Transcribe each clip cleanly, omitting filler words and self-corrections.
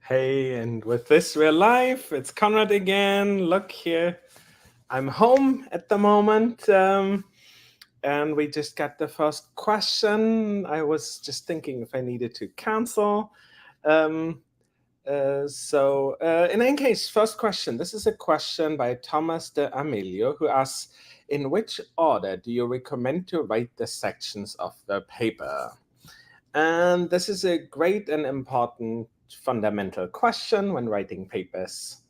Hey, and with this, we're live. It's Conrad again. Look here. I'm home at the moment. And we just got the first question. I was just thinking if I needed to cancel. Um, in any case, first question. This is a question by Thomas de Amelio, who asks, in which order do you recommend to write the sections of the paper? And this is a great and important fundamental question when writing papers.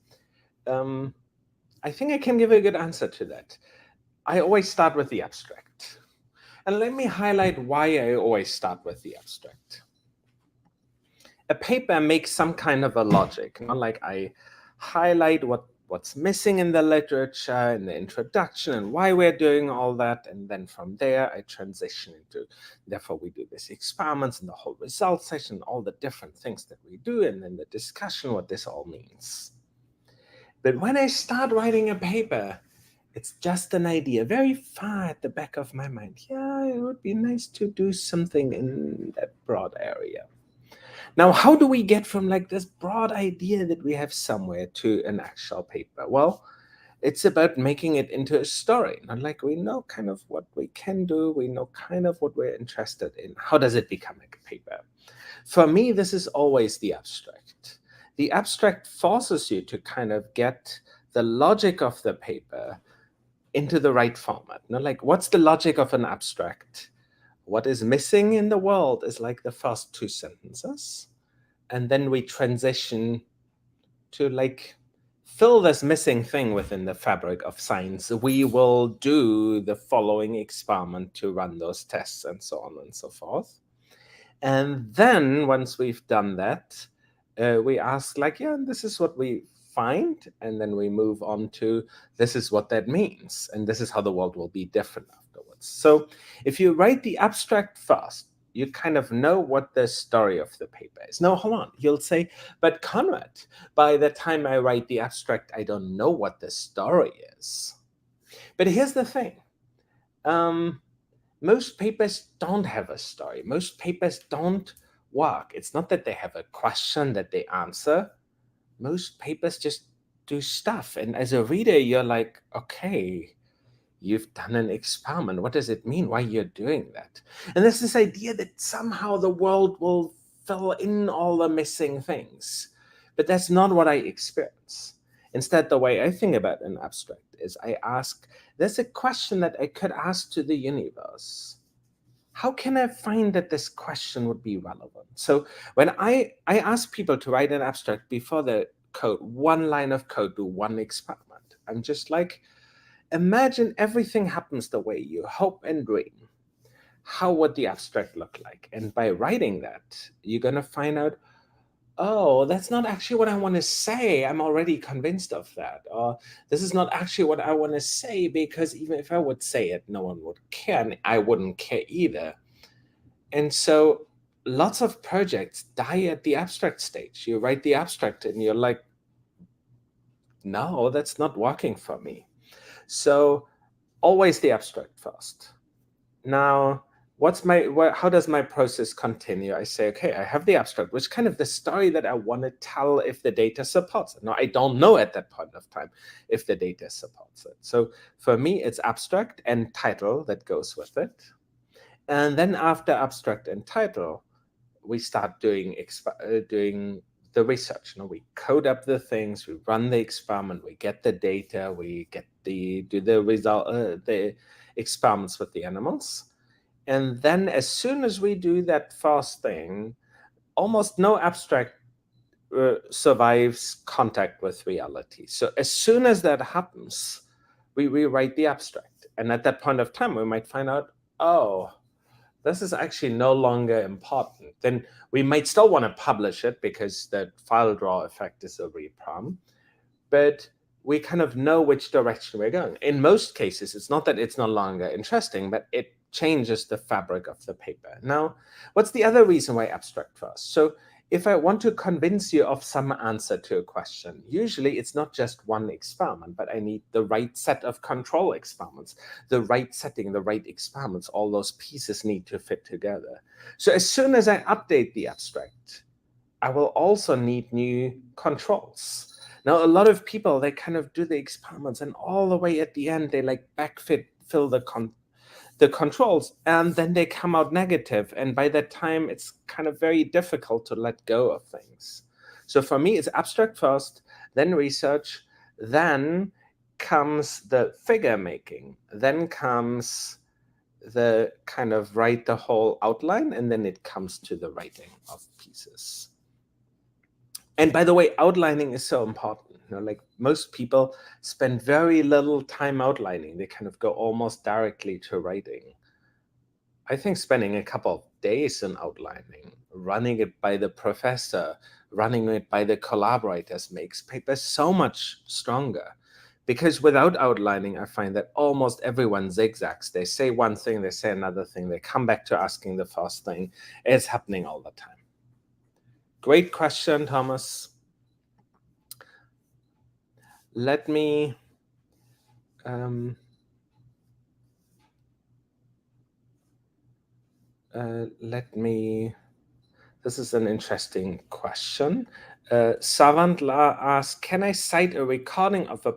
I think I can give a good answer to that. I always start with the abstract. And let me highlight why I always start with the abstract. A paper makes some kind of a logic, not like I highlight what's missing in the literature, in the introduction, and why we're doing all that. And then from there, I transition into, therefore, we do this experiments and the whole results section, all the different things that we do, and then the discussion, what this all means. But when I start writing a paper, it's just an idea very far at the back of my mind. Yeah, it would be nice to do something in that broad area. Now, how do we get from like this broad idea that we have somewhere to an actual paper? Well, it's about making it into a story. Not like we know kind of what we can do, we know kind of what we're interested in. How does it become a paper? For me, this is always the abstract. The abstract forces you to kind of get the logic of the paper into the right format. Not like, what's the logic of an abstract? What is missing in the world is like the first two sentences. And then we transition to like fill this missing thing within the fabric of science. We will do the following experiment to run those tests and so on and so forth. And then once we've done that, we ask like, yeah, this is what we find. And then we move on to, this is what that means. And this is how the world will be different afterwards. So if you write the abstract first, you kind of know what the story of the paper is. No, hold on. You'll say, but Conrad, by the time I write the abstract, I don't know what the story is. But here's the thing. Most papers don't have a story. Most papers don't work. It's not that they have a question that they answer. Most papers just do stuff. And as a reader, you're like, okay, you've done an experiment. What does it mean? Why you're doing that? And there's this idea that somehow the world will fill in all the missing things. But that's not what I experience. Instead, the way I think about an abstract is I ask, there's a question that I could ask to the universe. How can I find that this question would be relevant? So when I ask people to write an abstract before the code, one line of code, do one experiment, I'm just like, imagine everything happens the way you hope and dream. How would the abstract look like? And by writing that, you're going to find out, oh, that's not actually what I want to say. I'm already convinced of that. Or this is not actually what I want to say, because even if I would say it, no one would care. And I wouldn't care either. And so lots of projects die at the abstract stage. You write the abstract and you're like, no, that's not working for me. So always the abstract first. Now, how does my process continue? I say, okay, I have the abstract, which is kind of the story that I want to tell if the data supports it. Now, I don't know at that point of time if the data supports it. So for me, it's abstract and title that goes with it. And then after abstract and title, we start doing the research. We code up the things, we run the experiment, we get the data, we do the experiments with the animals. And then as soon as we do that first thing, almost no abstract survives contact with reality. So as soon as that happens, we rewrite the abstract. And at that point of time, we might find out, oh, this is actually no longer important. Then we might still want to publish it because the file draw effect is a reprom, but we kind of know which direction we're going. In most cases, it's not that it's no longer interesting, but it changes the fabric of the paper. Now, what's the other reason why abstract first? So if I want to convince you of some answer to a question, usually it's not just one experiment, but I need the right set of control experiments, the right setting, the right experiments. All those pieces need to fit together. So as soon as I update the abstract, I will also need new controls. Now, a lot of people, they kind of do the experiments, and all the way at the end, they like fill the controls, and then they come out negative. And by that time, it's kind of very difficult to let go of things. So for me, it's abstract first, then research, then comes the figure making, then comes the kind of write the whole outline, and then it comes to the writing of pieces. And by the way, outlining is so important. Like most people spend very little time outlining. They kind of go almost directly to writing. I think spending a couple of days in outlining, running it by the professor, running it by the collaborators makes papers so much stronger. Because without outlining, I find that almost everyone zigzags. They say one thing, they say another thing, they come back to asking the first thing. It's happening all the time. Great question, Thomas. Let me this is an interesting question. Savantla asks, can I cite a recording of a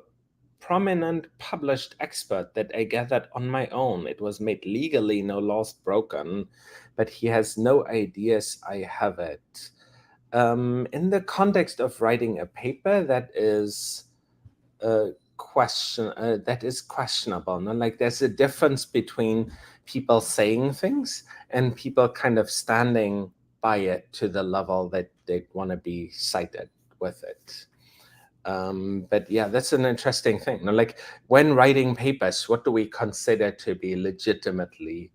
prominent published expert that I gathered on my own? It was made legally, no laws broken, but he has no ideas I have it. In the context of writing a paper, that is a question that is questionable. No? Like there's a difference between people saying things and people kind of standing by it to the level that they want to be cited with it. But yeah, that's an interesting thing. No? Like when writing papers, what do we consider to be legitimately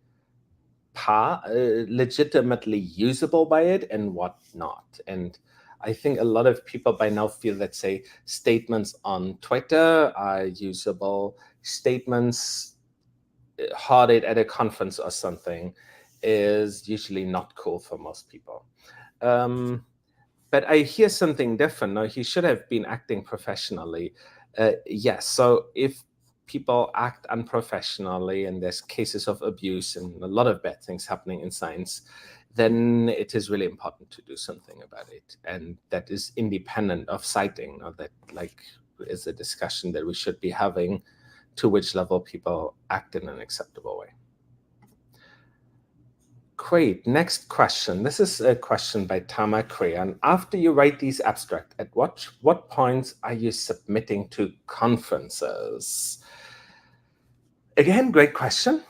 usable by it and what not? And I think a lot of people by now feel that, say, statements on Twitter are usable. Statements heard at a conference or something is usually not cool for most people. But I hear something different. No, he should have been acting professionally. Yes, so if people act unprofessionally and there's cases of abuse and a lot of bad things happening in science, then it is really important to do something about it. And that is independent of citing, or that like is a discussion that we should be having, to which level people act in an acceptable way. Great. Next question. This is a question by Tama Crayon. After you write these abstract, at what points are you submitting to conferences? Again, great question.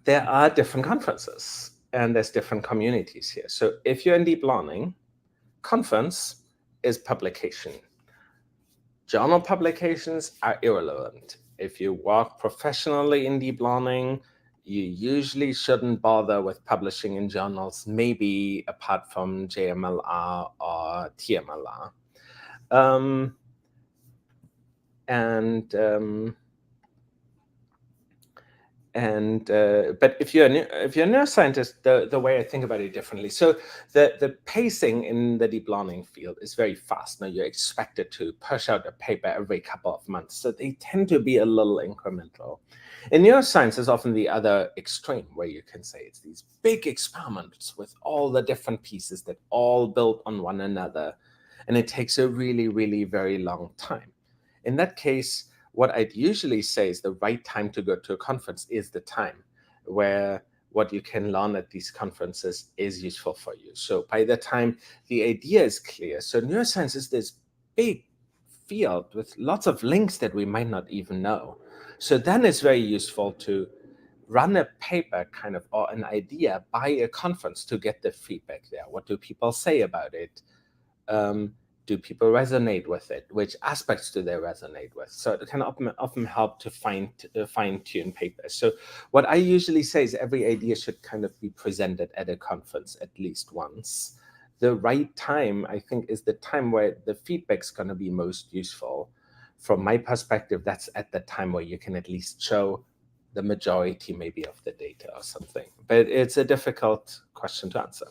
There are different conferences and there's different communities here. So if you're in deep learning, conference is publication. Journal publications are irrelevant. If you work professionally in deep learning, you usually shouldn't bother with publishing in journals, maybe apart from JMLR or TMLR. But if you're a neuroscientist, the way I think about it differently. So the pacing in the deep learning field is very fast. Now you're expected to push out a paper every couple of months. So they tend to be a little incremental. In neuroscience is often the other extreme, where you can say it's these big experiments with all the different pieces that all build on one another. And it takes a really, really very long time. In that case, what I'd usually say is the right time to go to a conference is the time where what you can learn at these conferences is useful for you. So by the time the idea is clear, so neuroscience is this big field with lots of links that we might not even know. So then it's very useful to run a paper kind of, or an idea by a conference to get the feedback there. What do people say about it? Do people resonate with it? Which aspects do they resonate with? So it can often help to fine-tune papers. So what I usually say is every idea should kind of be presented at a conference at least once. The right time, I think, is the time where the feedback's going to be most useful. From my perspective, that's at the time where you can at least show the majority maybe of the data or something. But it's a difficult question to answer.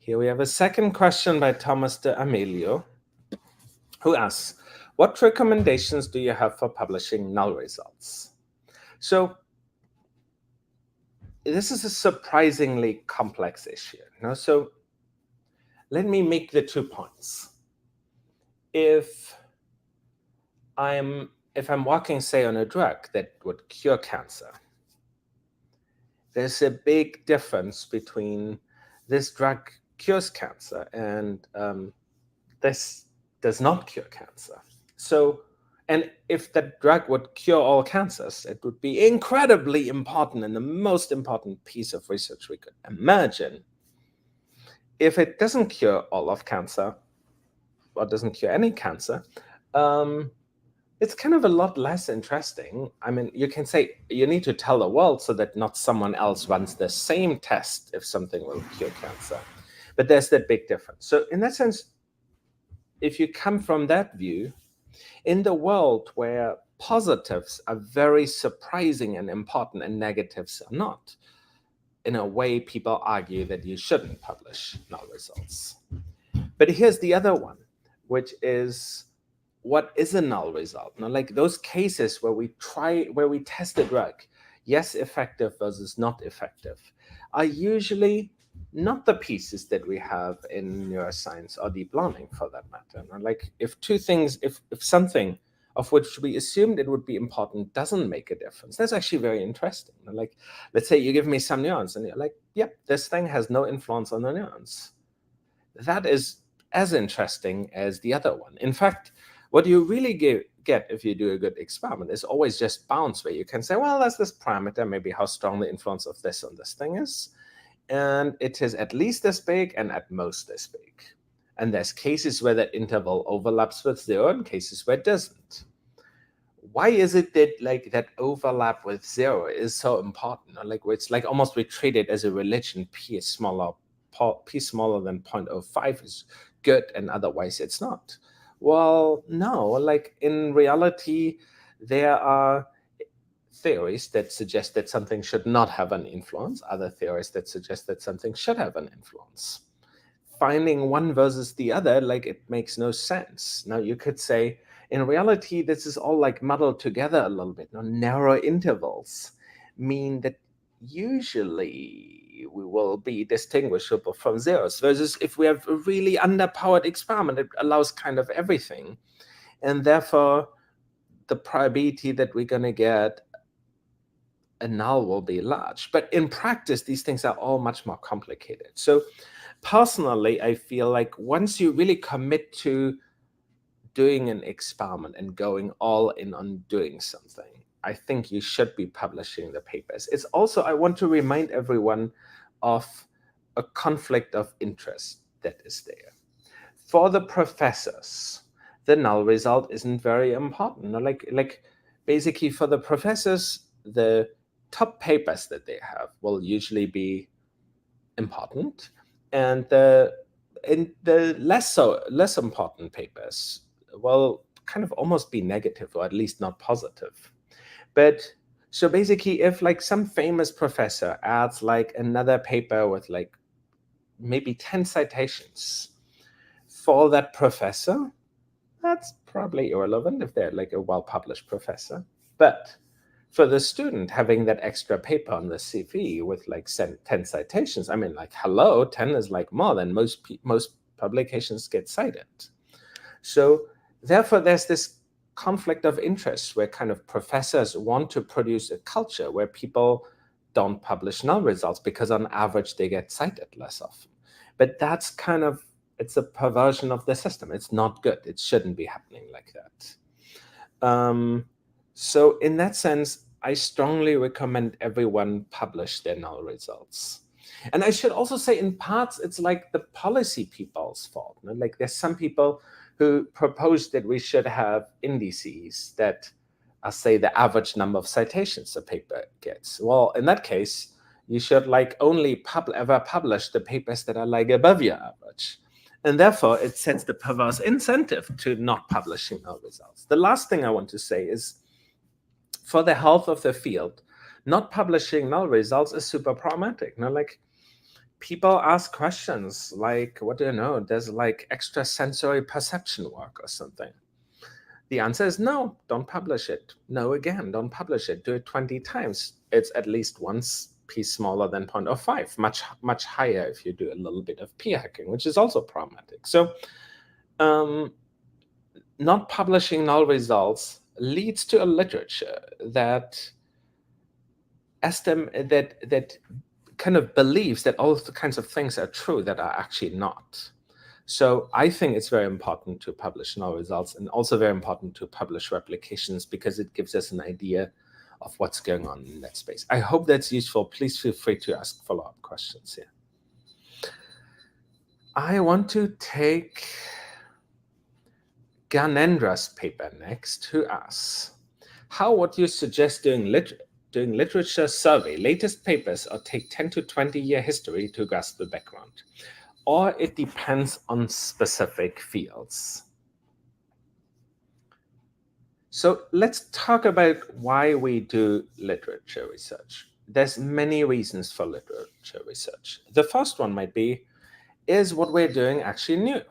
Here we have a second question by Thomas de Amelio, who asks, what recommendations do you have for publishing null results? So this is a surprisingly complex issue. So let me make the 2 points. If I'm working, say, on a drug that would cure cancer, there's a big difference between this drug cures cancer and this does not cure cancer. So, and if that drug would cure all cancers, it would be incredibly important and the most important piece of research we could imagine. If it doesn't cure all of cancer, or doesn't cure any cancer, it's kind of a lot less interesting. I mean, you can say you need to tell the world so that not someone else runs the same test if something will cure cancer. But there's that big difference. So in that sense, if you come from that view, in the world where positives are very surprising and important and negatives are not, in a way, people argue that you shouldn't publish null results. But here's the other one, which is, what is a null result? Now, like those cases where we test a drug, yes, effective versus not effective, are usually not the pieces that we have in neuroscience or deep learning, for that matter. Now, like if something of which we assumed it would be important doesn't make a difference, that's actually very interesting. Like, let's say you give me some neurons and you're like, yep, this thing has no influence on the neurons. That is as interesting as the other one. In fact, what you really get if you do a good experiment is always just bounds, where you can say, well, that's this parameter, maybe how strong the influence of this on this thing is. And it is at least this big and at most this big. And there's cases where that interval overlaps with 0 and cases where it doesn't. Why is it that like that overlap with 0 is so important? Or like it's like almost we treat it as a religion, p smaller than 0.05 is good and otherwise it's not. Well, no, like in reality, there are theories that suggest that something should not have an influence, other theories that suggest that something should have an influence. Finding one versus the other, like it makes no sense. Now you could say, in reality, this is all like muddled together a little bit. Now, narrow intervals mean that usually we will be distinguishable from zeros, versus if we have a really underpowered experiment, it allows kind of everything. And therefore, the probability that we're going to get a null will be large. But in practice, these things are all much more complicated. So personally, I feel like once you really commit to doing an experiment and going all in on doing something, I think you should be publishing the papers. It's also, I want to remind everyone of a conflict of interest that is there. For the professors, the null result isn't very important. Like basically for the professors, the top papers that they have will usually be important, and the less important papers will kind of almost be negative, or at least not positive. But so basically, if like some famous professor adds like another paper with like maybe 10 citations for that professor, that's probably irrelevant if they're like a well-published professor. But for the student, having that extra paper on the CV with like 10 citations, I mean, like, hello, 10 is like more than most publications get cited. So therefore, there's this conflict of interest where kind of professors want to produce a culture where people don't publish null results because on average they get cited less often. But that's kind of, it's a perversion of the system. It's not good. It shouldn't be happening like that. So in that sense, I strongly recommend everyone publish their null results. And I should also say, in parts, it's like the policy people's fault. Like there's some people who propose that we should have indices that are, say, the average number of citations a paper gets. Well, in that case, you should like only ever publish the papers that are like above your average. And therefore, it sets the perverse incentive to not publishing null results. The last thing I want to say is, for the health of the field, not publishing null results is super problematic. Like people ask questions like, what do you know? There's like extrasensory perception work or something. The answer is no, don't publish it. No, again, don't publish it. Do it 20 times. It's at least once p smaller than 0.05, much higher if you do a little bit of p hacking, which is also problematic. So not publishing null results leads to a literature that that kind of believes that all the kinds of things are true that are actually not. So I think it's very important to publish null results, and also very important to publish replications, because it gives us an idea of what's going on in that space. I hope that's useful. Please feel free to ask follow-up questions here. I want to take Gyanendra's paper next, who asks, how would you suggest doing literature survey, latest papers, or take 10 to 20-year history to grasp the background? Or it depends on specific fields. So let's talk about why we do literature research. There's many reasons for literature research. The first one might be, is what we're doing actually new?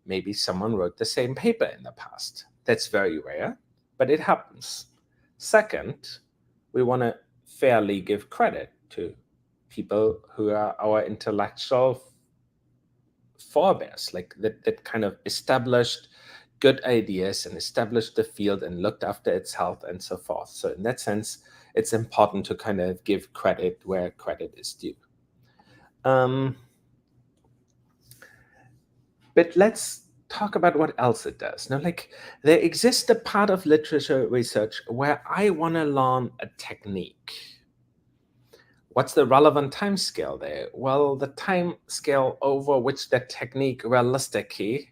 Maybe someone wrote the same paper in the past. That's very rare, but it happens. Second, we want to fairly give credit to people who are our intellectual forebears, like that kind of established good ideas and established the field and looked after its health and so forth. So in that sense, it's important to kind of give credit where credit is due. But let's talk about what else it does. Now, like, there exists a part of literature research where I want to learn a technique. What's the relevant time scale there? Well, the time scale over which that technique realistically,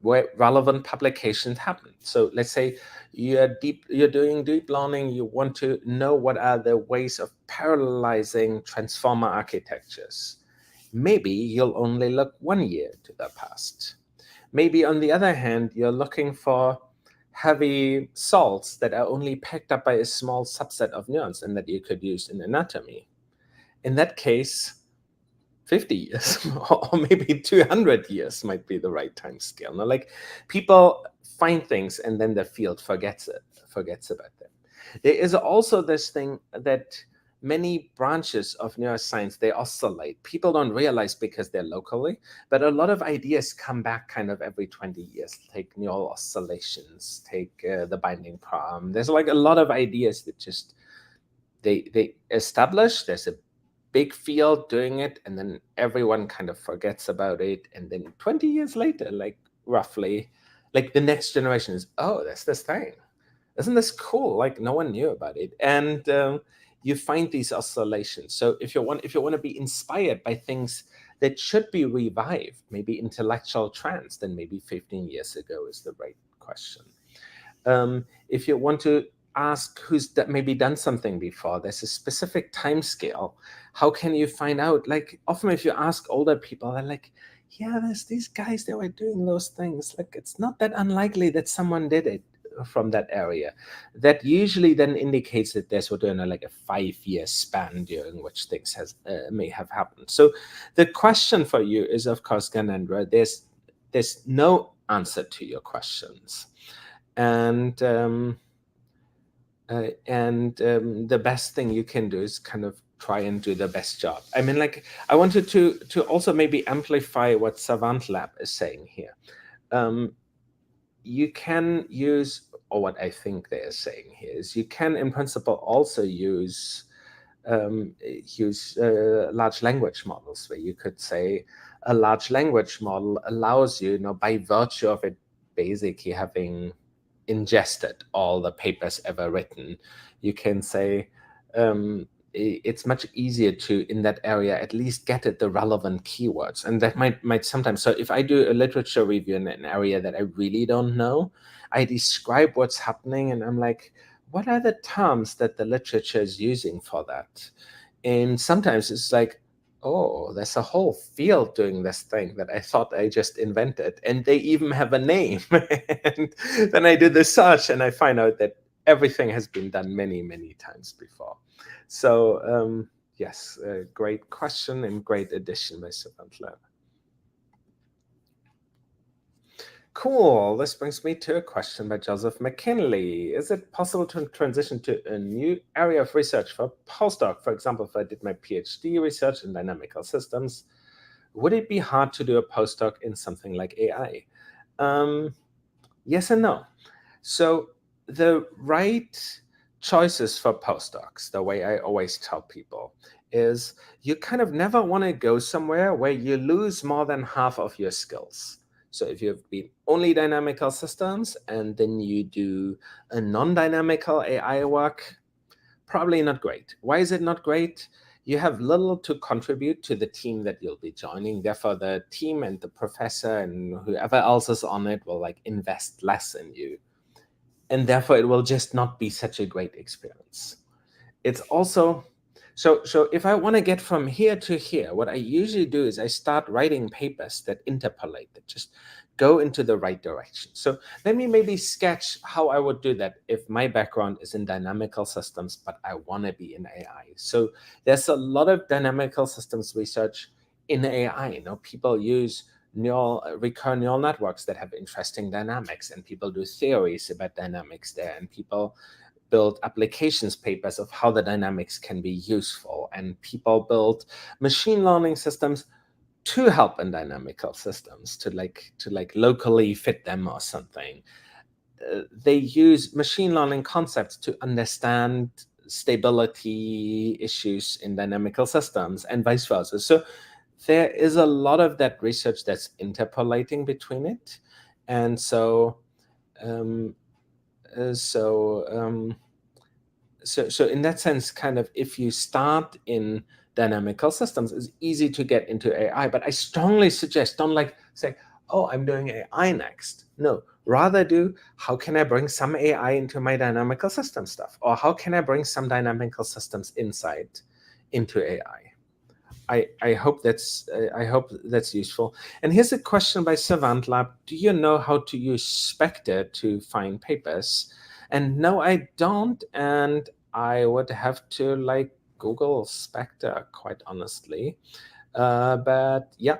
where relevant publications happen. So let's say you're doing deep learning, you want to know what are the ways of parallelizing transformer architectures. Maybe you'll only look 1 year to the past. Maybe on the other hand, you're looking for heavy salts that are only picked up by a small subset of neurons and that you could use in anatomy. In that case, 50 years or maybe 200 years might be the right time scale. Now, like, people find things and then the field forgets about them. There is also this thing that many branches of neuroscience, they oscillate. People don't realize because they're locally, but a lot of ideas come back kind of every 20 years. Take neural oscillations, take the binding problem. There's like a lot of ideas that just, they establish, there's a big field doing it, and then everyone kind of forgets about it. And then 20 years later, like roughly, like the next generation is, oh, that's this thing. Isn't this cool? Like no one knew about it. And you find these oscillations. So if you want to be inspired by things that should be revived, maybe intellectual trends, then maybe 15 years ago is the right question. If you want to ask who's maybe done something before, there's a specific time scale. How can you find out? Like often if you ask older people, they're like, yeah, there's these guys that were doing those things. Like it's not that unlikely that someone did it from that area. That usually then indicates that there's like a 5-year span during which things may have happened. So the question for you is, of course, Gyanendra, there's no answer to your questions. And the best thing you can do is kind of try and do the best job. I mean, like, I wanted to also maybe amplify what Savant Lab is saying here. You can use, or what I think they are saying here is, you can in principle also use large language models, where you could say a large language model allows you, by virtue of it basically having ingested all the papers ever written, you can say it's much easier to, in that area, at least get at the relevant keywords. And that might sometimes, so if I do a literature review in an area that I really don't know, I describe what's happening and I'm like, what are the terms that the literature is using for that? And sometimes it's like, oh, there's a whole field doing this thing that I thought I just invented, and they even have a name. And then I do the search and I find out that everything has been done many, many times before. So yes, great question and great addition by Savant Lab. Cool. This brings me to a question by Joseph McKinley. Is it possible to transition to a new area of research for postdoc? For example, if I did my PhD research in dynamical systems, would it be hard to do a postdoc in something like AI? Yes and no. So the right choices for postdocs, the way I always tell people, is you kind of never want to go somewhere where you lose more than half of your skills. So if you've been only dynamical systems and then you do a non-dynamical AI work, probably not great. Why is it not great? You have little to contribute to the team that you'll be joining. Therefore, the team and the professor and whoever else is on it will like invest less in you. And therefore, it will just not be such a great experience. It's also so if I want to get from here to here, what I usually do is I start writing papers that interpolate, that just go into the right direction. So let me maybe sketch how I would do that if my background is in dynamical systems, but I want to be in AI. So there's a lot of dynamical systems research in AI. You know, people use recurrent neural networks that have interesting dynamics, and people do theories about dynamics there, and people build applications papers of how the dynamics can be useful, and people build machine learning systems to help in dynamical systems to locally fit them or something. They use machine learning concepts to understand stability issues in dynamical systems and vice versa. So there is a lot of that research that's interpolating between it. And so um, so so in that sense, kind of, if you start in dynamical systems, it's easy to get into AI. But I strongly suggest, don't like say, oh, I'm doing AI next. No, rather do, how can I bring some AI into my dynamical system stuff? Or how can I bring some dynamical systems insight into AI? I hope that's useful. And here's a question by Savant Lab. Do you know how to use Spectre to find papers? And no, I don't. And I would have to like Google Spectre, quite honestly. But yeah,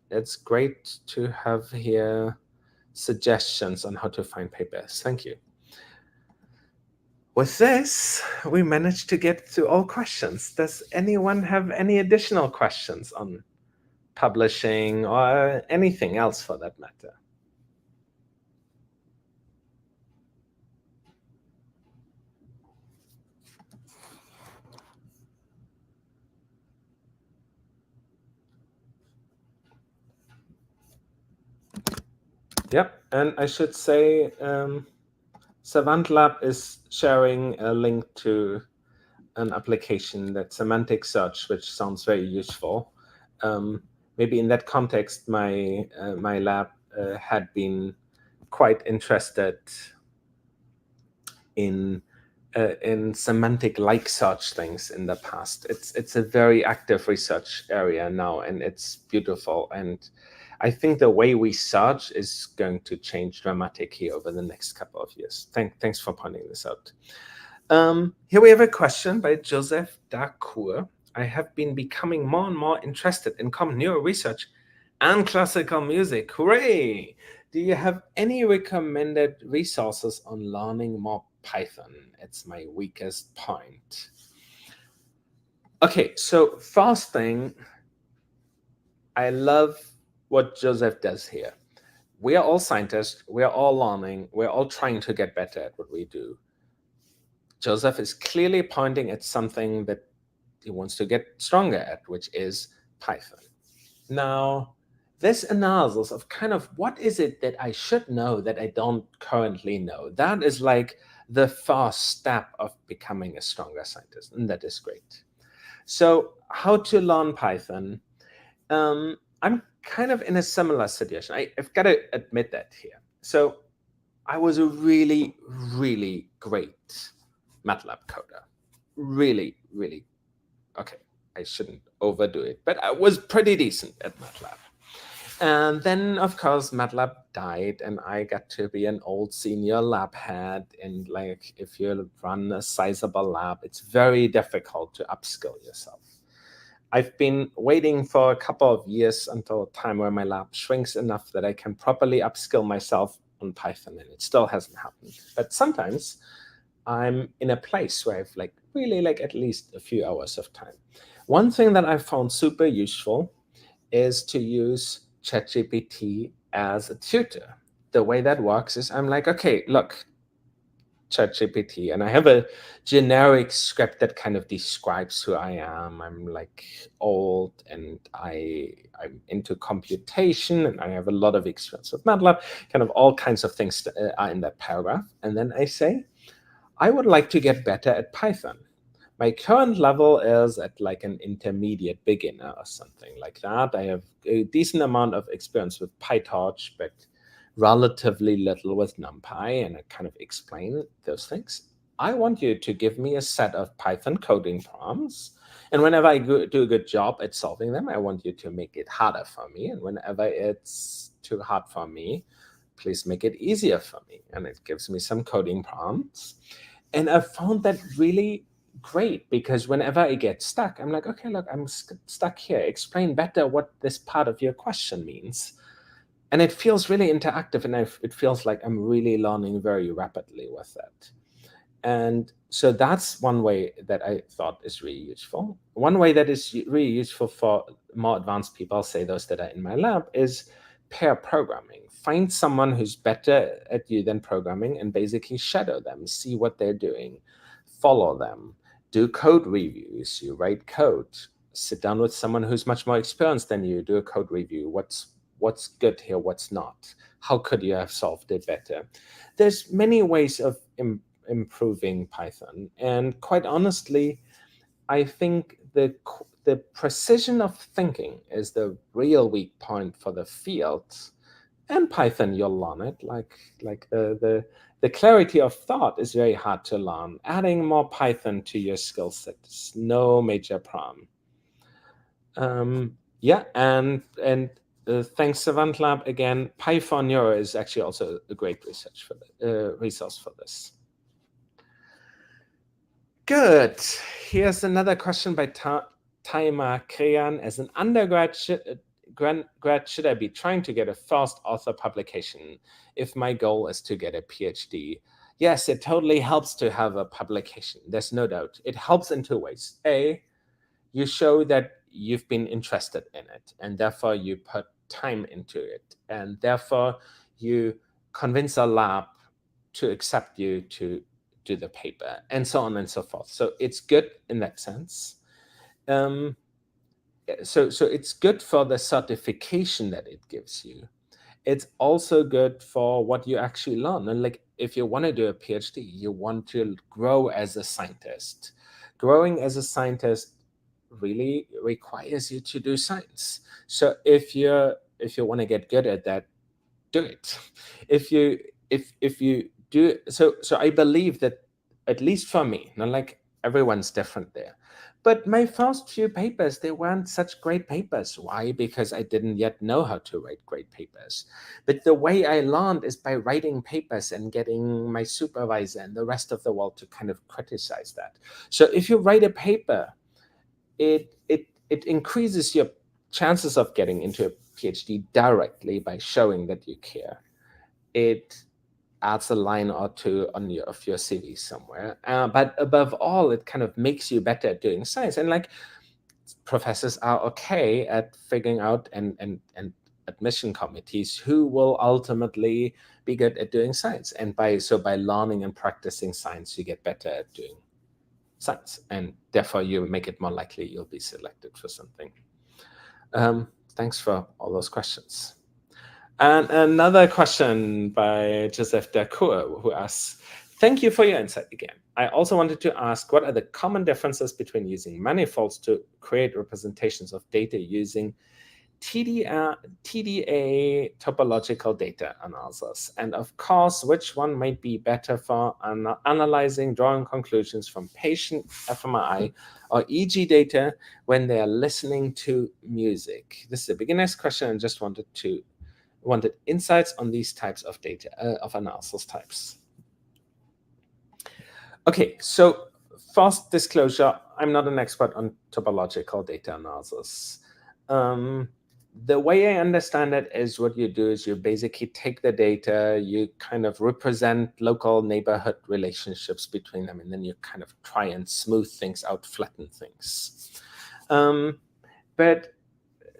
it's great to have here suggestions on how to find papers. Thank you. With this, we managed to get to all questions. Does anyone have any additional questions on publishing or anything else for that matter? Yep, and I should say Savant Lab is sharing a link to an application, that semantic search, which sounds very useful. Maybe in that context, my lab had been quite interested in semantic like search things in the past. It's a very active research area now, and it's beautiful. And I think the way we search is going to change dramatically over the next couple of years. Thanks for pointing this out. Here we have a question by Joseph Dacour. I have been becoming more and more interested in common neural research and classical music. Hooray! Do you have any recommended resources on learning more Python? It's my weakest point. Okay, so first thing, I love what Joseph does here. We are all scientists, we are all learning, we're all trying to get better at what we do. Joseph is clearly pointing at something that he wants to get stronger at, which is Python. Now, this analysis of kind of what is it that I should know that I don't currently know, that is like the first step of becoming a stronger scientist, and that is great. So how to learn Python? I'm kind of in a similar situation. I've got to admit that here. So I was a really, really great MATLAB coder. Really, really, okay, I shouldn't overdo it, but I was pretty decent at MATLAB. And then, of course, MATLAB died, and I got to be an old senior lab head. And like, if you run a sizable lab, it's very difficult to upskill yourself. I've been waiting for a couple of years until a time where my lab shrinks enough that I can properly upskill myself on Python, and it still hasn't happened. But sometimes I'm in a place where I've like really like at least a few hours of time. One thing that I found super useful is to use ChatGPT as a tutor. The way that works is I'm like, okay, look, ChatGPT, and I have a generic script that kind of describes who I am. I'm like old, and I'm into computation, and I have a lot of experience with MATLAB. Kind of all kinds of things are in that paragraph, and then I say, I would like to get better at Python. My current level is at like an intermediate beginner or something like that. I have a decent amount of experience with PyTorch, but relatively little with NumPy, and I kind of explain those things. I want you to give me a set of Python coding prompts, and whenever I do a good job at solving them, I want you to make it harder for me, and whenever it's too hard for me, please make it easier for me. And it gives me some coding prompts. And I found that really great, because whenever I get stuck, I'm like, okay, look, I'm stuck here. Explain better what this part of your question means. And it feels really interactive, and it feels like I'm really learning very rapidly with that. And so that's one way that I thought is really useful. One way that is really useful for more advanced people, say those that are in my lab, is pair programming. Find someone who's better at you than programming and basically shadow them, see what they're doing, follow them, do code reviews. You write code, sit down with someone who's much more experienced than you, do a code review. What's good here, what's not? How could you have solved it better? There's many ways of improving Python, and quite honestly, I think the precision of thinking is the real weak point for the field. And Python, you'll learn it. Like the clarity of thought is very hard to learn. Adding more Python to your skill set is no major problem. Yeah, and thanks Savant Lab again. Python Neuro is actually also a great research for resource for this. Good. Here's another question by Taima Krean. As an undergrad, should I be trying to get a first author publication if my goal is to get a PhD? Yes, it totally helps to have a publication. There's no doubt. It helps in two ways. A, you show that you've been interested in it, and therefore you put time into it, and therefore you convince a lab to accept you to do the paper, and so on and so forth. So it's good in that sense. So it's good for the certification that it gives you. It's also good for what you actually learn. And like, if you want to do a PhD, you want to grow as a scientist. Growing as a scientist really requires you to do science. So if you want to get good at that, do it. If you do so I believe that, at least for me, not like everyone's different there, but my first few papers, they weren't such great papers. Why? Because I didn't yet know how to write great papers. But the way I learned is by writing papers and getting my supervisor and the rest of the world to kind of criticize that. So if you write a paper, it increases your chances of getting into a PhD directly by showing that you care. It adds a line or two on your CV somewhere, but above all, it kind of makes you better at doing science. And like, professors are okay at figuring out, and admission committees, who will ultimately be good at doing science. And by learning and practicing science, you get better at doing science, and therefore you make it more likely you'll be selected for something. Thanks for all those questions. And another question by Joseph Dacour, who asks, thank you for your insight again. I also wanted to ask, what are the common differences between using manifolds to create representations of data using TDA topological data analysis? And of course, which one might be better for analyzing, drawing conclusions from patient fMRI or EEG data when they are listening to music? This is a beginner's question, and just wanted insights on these types of data, of analysis types. Okay, so First disclosure, I'm not an expert on topological data analysis. The way I understand it is what you do is you basically take the data, you kind of represent local neighborhood relationships between them, and then you kind of try and smooth things out, flatten things. But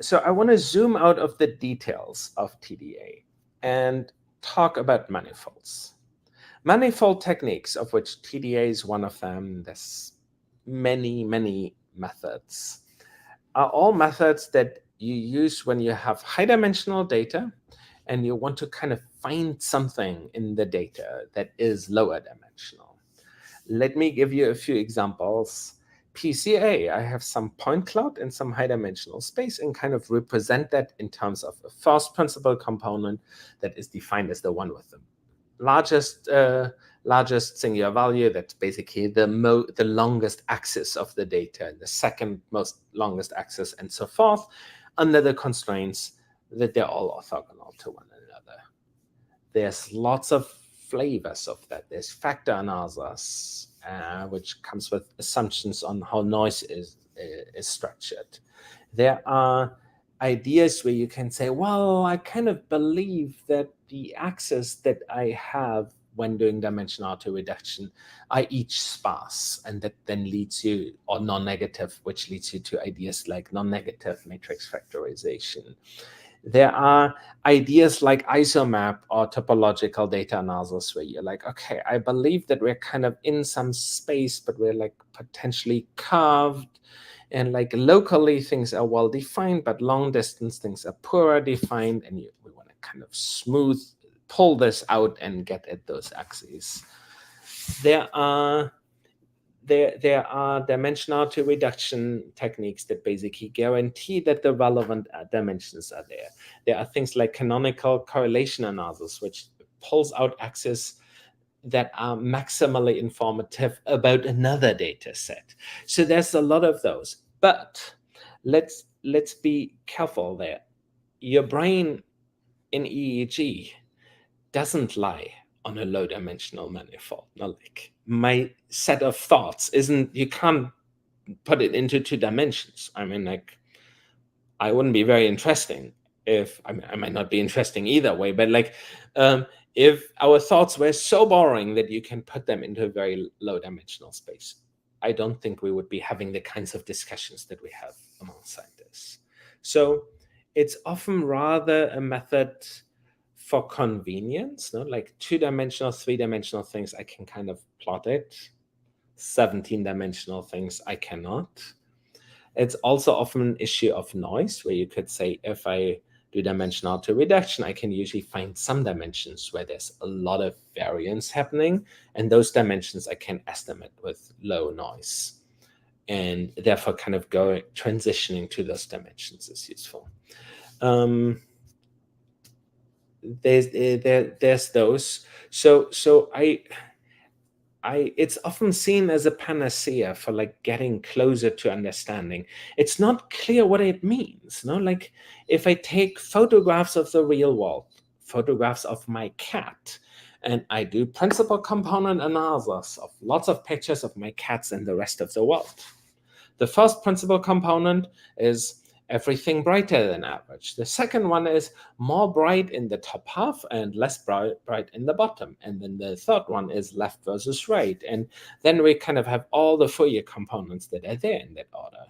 so I want to zoom out of the details of TDA and talk about manifolds. Manifold techniques, of which TDA is one of them, there's many, many methods, are all methods that you use when you have high dimensional data and you want to kind of find something in the data that is lower dimensional. Let me give you a few examples. PCA, I have some point cloud in some high dimensional space and kind of represent that in terms of a first principal component that is defined as the one with the largest singular value. That's basically the longest axis of the data, and the second most longest axis, and so forth, under the constraints that they're all orthogonal to one another. There's lots of flavors of that. There's factor analysis, which comes with assumptions on how noise is structured. There are ideas where you can say, well, I kind of believe that the axis that I have when doing dimensionality reduction are each sparse, and that then leads you, or non-negative, which leads you to ideas like non-negative matrix factorization. There are ideas like isomap or topological data analysis where you're like, okay, I believe that we're kind of in some space, but we're like potentially curved, and like locally things are well defined, but long distance things are poorer defined, and we want to kind of pull this out and get at those axes. There are dimensionality reduction techniques that basically guarantee that the relevant dimensions are there. There are things like canonical correlation analysis, which pulls out axes that are maximally informative about another data set. So there's a lot of those. But let's be careful there. Your brain in EEG doesn't lie on a low dimensional manifold. Not like my set of thoughts isn't, you can't put it into 2 dimensions. I mean, like, I wouldn't be very interesting if, I might not be interesting either way, but like, if our thoughts were so boring that you can put them into a very low dimensional space, I don't think we would be having the kinds of discussions that we have among scientists. So it's often rather a method for convenience, no? Like 2-dimensional, 3-dimensional things, I can kind of plot it. 17-dimensional things, I cannot. It's also often an issue of noise, where you could say, if I do dimensionality reduction, I can usually find some dimensions where there's a lot of variance happening, and those dimensions I can estimate with low noise. And therefore kind of transitioning to those dimensions is useful. There's those. So it's often seen as a panacea for like getting closer to understanding. It's not clear what it means. No, like if I take photographs of the real world, photographs of my cat, and I do principal component analysis of lots of pictures of my cats and the rest of the world. The first principal component is everything brighter than average. The second one is more bright in the top half and less bright in the bottom. And then the third one is left versus right. And then we kind of have all the Fourier components that are there in that order.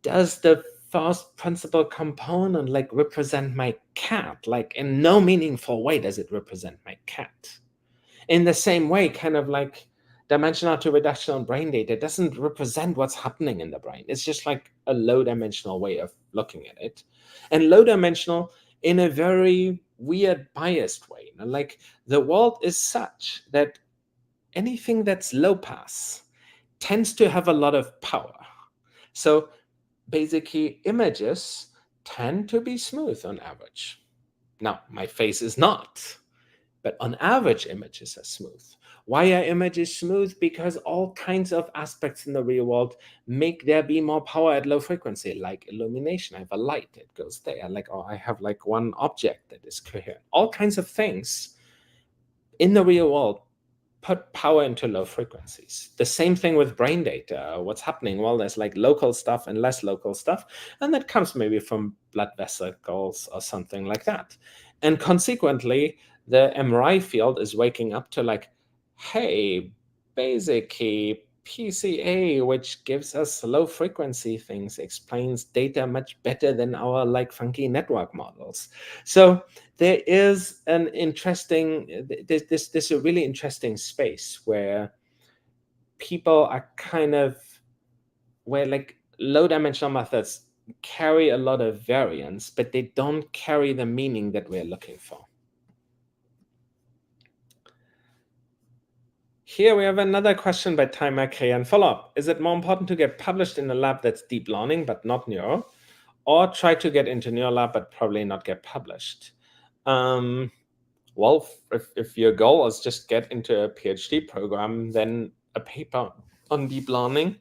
Does the first principal component like represent my cat? Like in no meaningful way does it represent my cat. In the same way, kind of like dimensionality reduction on brain data doesn't represent what's happening in the brain. It's just like a low dimensional way of looking at it. And low dimensional in a very weird biased way. You know, like the world is such that anything that's low pass tends to have a lot of power. So basically images tend to be smooth on average. Now, my face is not. But on average, images are smooth. Why are images smooth? Because all kinds of aspects in the real world make there be more power at low frequency, like illumination. I have a light that goes there, like, or I have like one object that is coherent. All kinds of things in the real world put power into low frequencies. The same thing with brain data. What's happening? Well, there's like local stuff and less local stuff, and that comes maybe from blood vesicles or something like that. And consequently, the MRI field is waking up to like, hey, basically PCA, which gives us low frequency things, explains data much better than our like funky network models. So there is an interesting, there's a really interesting space where people are kind of, where like low dimensional methods carry a lot of variance, but they don't carry the meaning that we're looking for. Here we have another question by Timer K and follow-up. Is it more important to get published in a lab that's deep learning but not neural, or try to get into neural lab but probably not get published? Well, if your goal is just get into a PhD program, then a paper on deep learning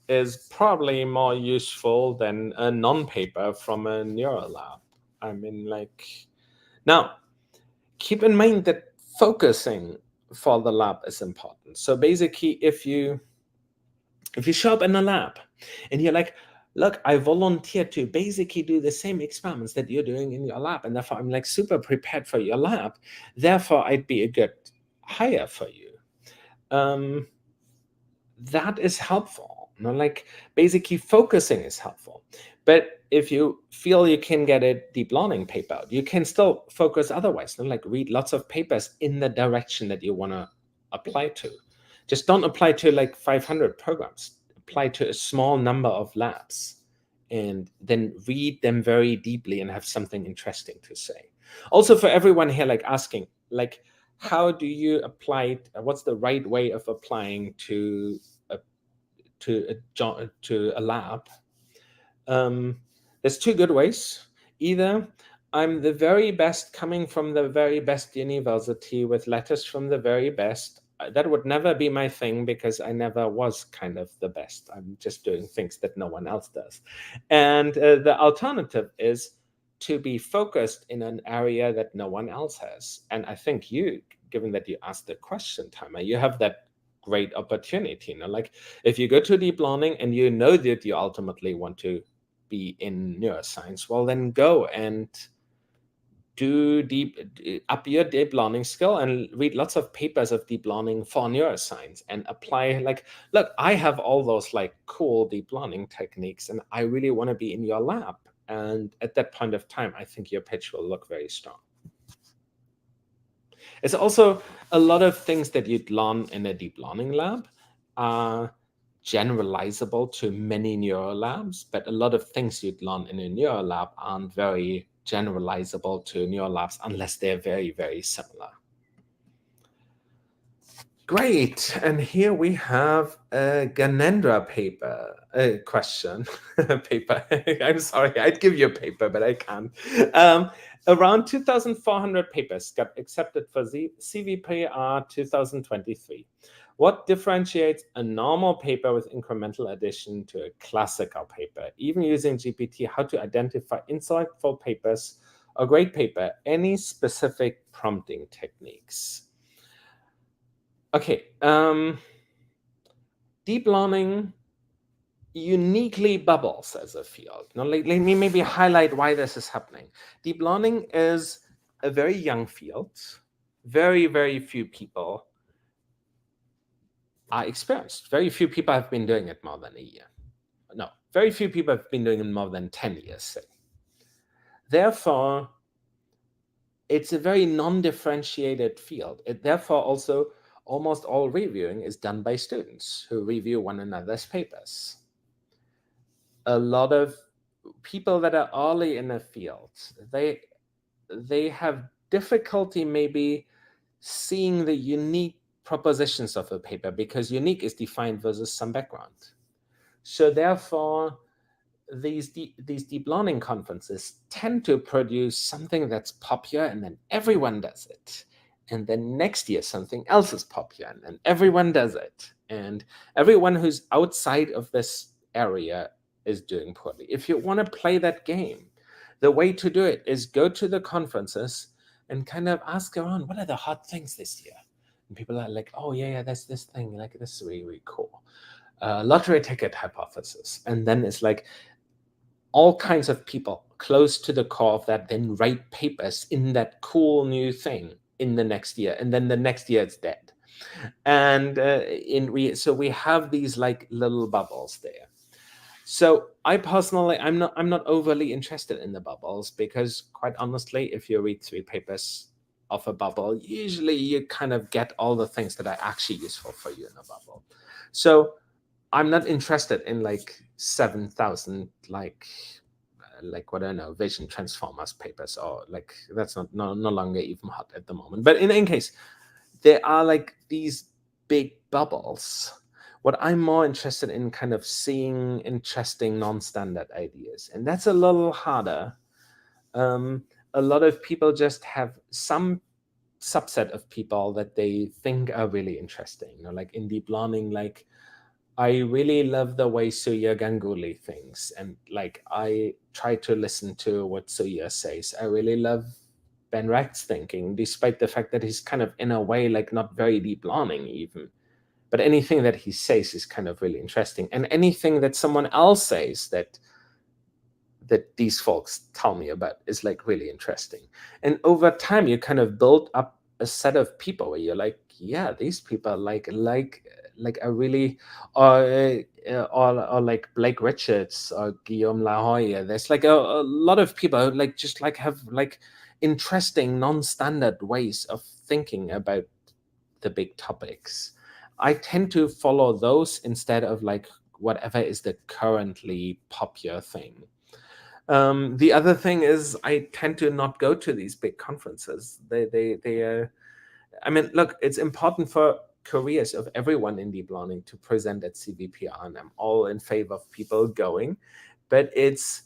is probably more useful than a non-paper from a neural lab. I mean, like, now, keep in mind that focusing for the lab is important. So basically, if you show up in a lab and you're like, look, I volunteered to basically do the same experiments that you're doing in your lab, and therefore I'm like super prepared for your lab, therefore I'd be a good hire for you. That is helpful. Like basically focusing is helpful. But if you feel you can get a deep learning paper out, you can still focus otherwise. Like read lots of papers in the direction that you want to apply to. Just don't apply to like 500 programs. Apply to a small number of labs and then read them very deeply and have something interesting to say. Also for everyone here, like asking, like, how do you apply it? What's the right way of applying to a lab? There's two good ways. Either I'm the very best coming from the very best university with letters from the very best. That would never be my thing because I never was kind of the best. I'm just doing things that no one else does. And the alternative is to be focused in an area that no one else has. And I think you, given that you asked the question, Timer, you have that great opportunity. Like if you go to deep learning and you know that you ultimately want to be in neuroscience, well, then go and up your deep learning skill and read lots of papers of deep learning for neuroscience and apply. Like, look, I have all those like cool deep learning techniques and I really want to be in your lab. And at that point of time, I think your pitch will look very strong. It's also a lot of things that you'd learn in a deep learning lab are generalizable to many neural labs, but a lot of things you'd learn in a neural lab aren't very generalizable to neural labs unless they're very, very similar. Great. And here we have a Ganendra paper, question. Paper. I'm sorry, I'd give you a paper, but I can't. Around 2,400 papers got accepted for CVPR 2023. What differentiates a normal paper with incremental addition to a classical paper? Even using GPT, how to identify insightful papers or great paper? Any specific prompting techniques? Okay, deep learning uniquely bubbles as a field. Now, let me maybe highlight why this is happening. Deep learning is a very young field. Very, very few people are experienced. Very few people have been doing it more than a year. No, very few people have been doing it more than 10 years, say. Therefore, it's a very non-differentiated field. Therefore, also, almost all reviewing is done by students who review one another's papers. A lot of people that are early in the field, they have difficulty maybe seeing the unique propositions of a paper because unique is defined versus some background. So therefore, these deep learning conferences tend to produce something that's popular and then everyone does it. And then next year, something else is popular and then everyone does it. And everyone who's outside of this area is doing poorly. If you want to play that game, the way to do it is go to the conferences and kind of ask around, what are the hot things this year? And people are like, oh yeah, that's this thing, like this is really, really cool. Lottery ticket hypothesis. And then it's like all kinds of people close to the core of that then write papers in that cool new thing in the next year, and then the next year it's dead. And so we have these like little bubbles there. So I personally, I'm not overly interested in the bubbles, because quite honestly, if you read 3 papers of a bubble, usually you kind of get all the things that are actually useful for you in a bubble. So I'm not interested in like 7,000 what I don't know, vision transformers papers, or like that's no longer even hot at the moment. But in any case, there are like these big bubbles. What I'm more interested in kind of seeing interesting non-standard ideas, and that's a little harder. A lot of people just have some subset of people that they think are really interesting. Like in deep learning, like I really love the way Surya Ganguly thinks, and like I try to listen to what Surya says. I really love Ben Recht's thinking, despite the fact that he's kind of in a way like not very deep learning even. But anything that he says is kind of really interesting, and anything that someone else says that these folks tell me about is like really interesting. And over time, you kind of build up a set of people where you're like, yeah, these people like are really, or like Blake Richards or Guillaume La Hoya. There's like a lot of people who like just like have like interesting non-standard ways of thinking about the big topics. I tend to follow those instead of like whatever is the currently popular thing. The other thing is I tend to not go to these big conferences. They I mean, look, it's important for careers of everyone in deep learning to present at CVPR, and I'm all in favor of people going, but it's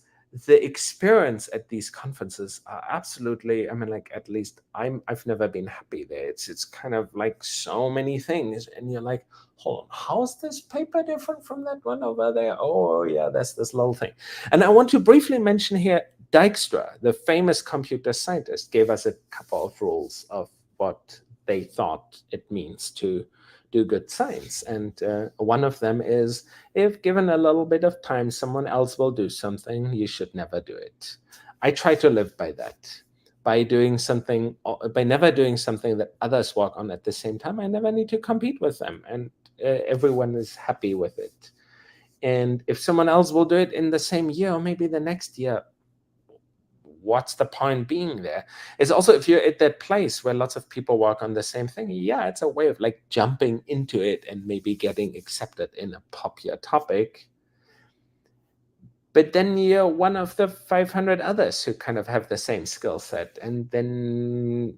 the experience at these conferences are absolutely, I mean, like at least I've never been happy there. It's kind of like so many things, and you're like, hold on, how's this paper different from that one over there? Oh yeah, that's this little thing. And I want to briefly mention here, Dijkstra, the famous computer scientist, gave us a couple of rules of what they thought it means to do good science. And one of them is, if given a little bit of time, someone else will do something, you should never do it. I try to live by that. By doing something, by never doing something that others work on at the same time, I never need to compete with them, and everyone is happy with it. And if someone else will do it in the same year or maybe the next year, what's the point being there? It's also, if you're at that place where lots of people work on the same thing, yeah, it's a way of like jumping into it and maybe getting accepted in a popular topic. But then you're one of the 500 others who kind of have the same skill set, and then